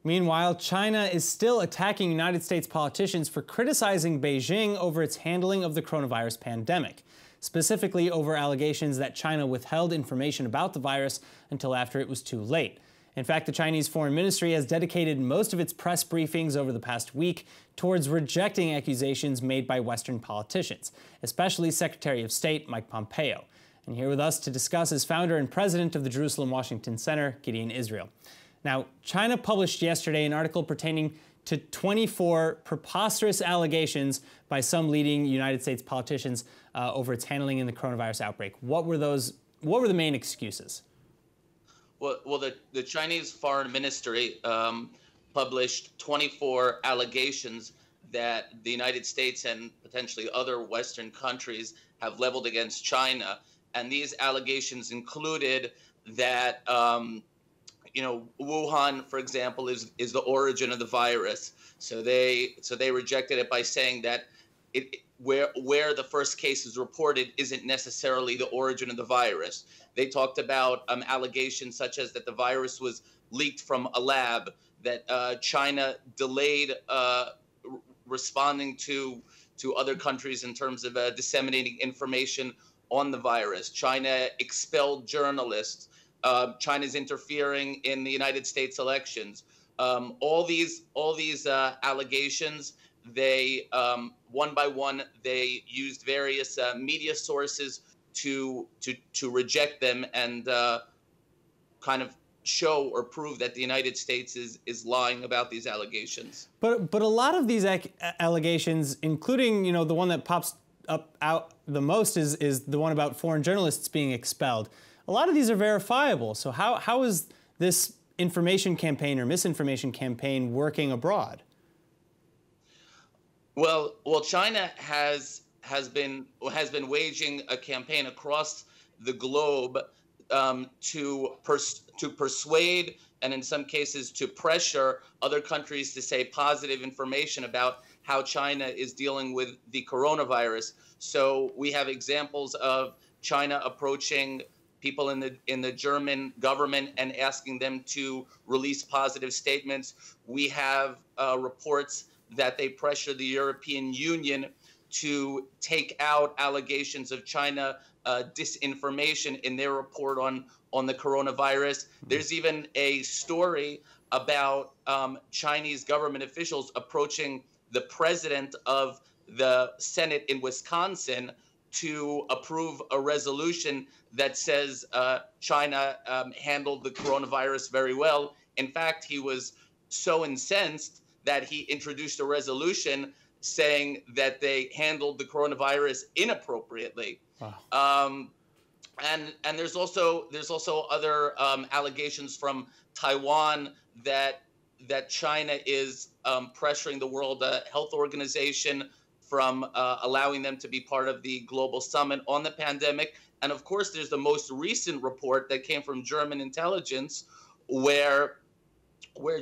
Meanwhile, China is still attacking United States politicians for criticizing Beijing over its handling of the coronavirus pandemic, specifically over allegations that China withheld information about the virus until after it was too late. In fact, the Chinese Foreign Ministry has dedicated most of its press briefings over the past week towards rejecting accusations made by Western politicians, especially Secretary of State Mike Pompeo. And here with us to discuss is founder and president of the Jerusalem Washington Center, Gideon Israel. Now, China published yesterday an article pertaining to 24 preposterous allegations by some leading United States politicians over its handling in the coronavirus outbreak. What were the main excuses? Well, the Chinese Foreign Ministry published 24 allegations that the United States and potentially other Western countries have leveled against China. And these allegations included that, Wuhan, for example, is the origin of the virus. So they rejected it by saying that where the first case is reported isn't necessarily the origin of the virus. They talked about allegations such as that the virus was leaked from a lab, that China delayed responding to other countries in terms of disseminating information on the virus. China expelled journalists. China's interfering in the United States elections. All these allegations, they one by one, they used various media sources to reject them and kind of show or prove that the United States is lying about these allegations. But a lot of these allegations, including the one that pops up out the most is the one about foreign journalists being expelled. A lot of these are verifiable. So how is this information campaign or misinformation campaign working abroad? Well, China has been waging a campaign across the globe to persuade and in some cases to pressure other countries to say positive information about how China is dealing with the coronavirus. So we have examples of China approaching people in the German government and asking them to release positive statements. We have reports that they pressure the European Union to take out allegations of China disinformation in their report on the coronavirus. There's even a story about Chinese government officials approaching the president of the Senate in Wisconsin to approve a resolution that says China handled the coronavirus very well. In fact, he was so incensed that he introduced a resolution saying that they handled the coronavirus inappropriately. Wow. And there's also other allegations from Taiwan that China is pressuring the World Health Organization from allowing them to be part of the global summit on the pandemic. And of course, there's the most recent report that came from German intelligence where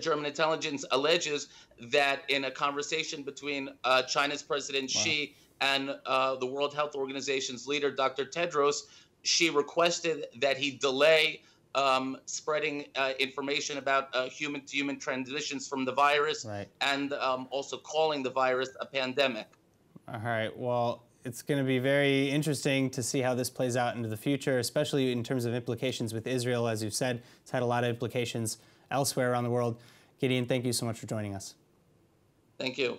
German intelligence alleges that in a conversation between China's President Xi and the World Health Organization's leader, Dr. Tedros, Xi requested that he delay spreading information about human-to-human transmissions from the virus, and also calling the virus a pandemic. All right. Well, it's going to be very interesting to see how this plays out into the future, especially in terms of implications with Israel. As you've said, it's had a lot of implications elsewhere around the world. Gideon, thank you so much for joining us. Thank you.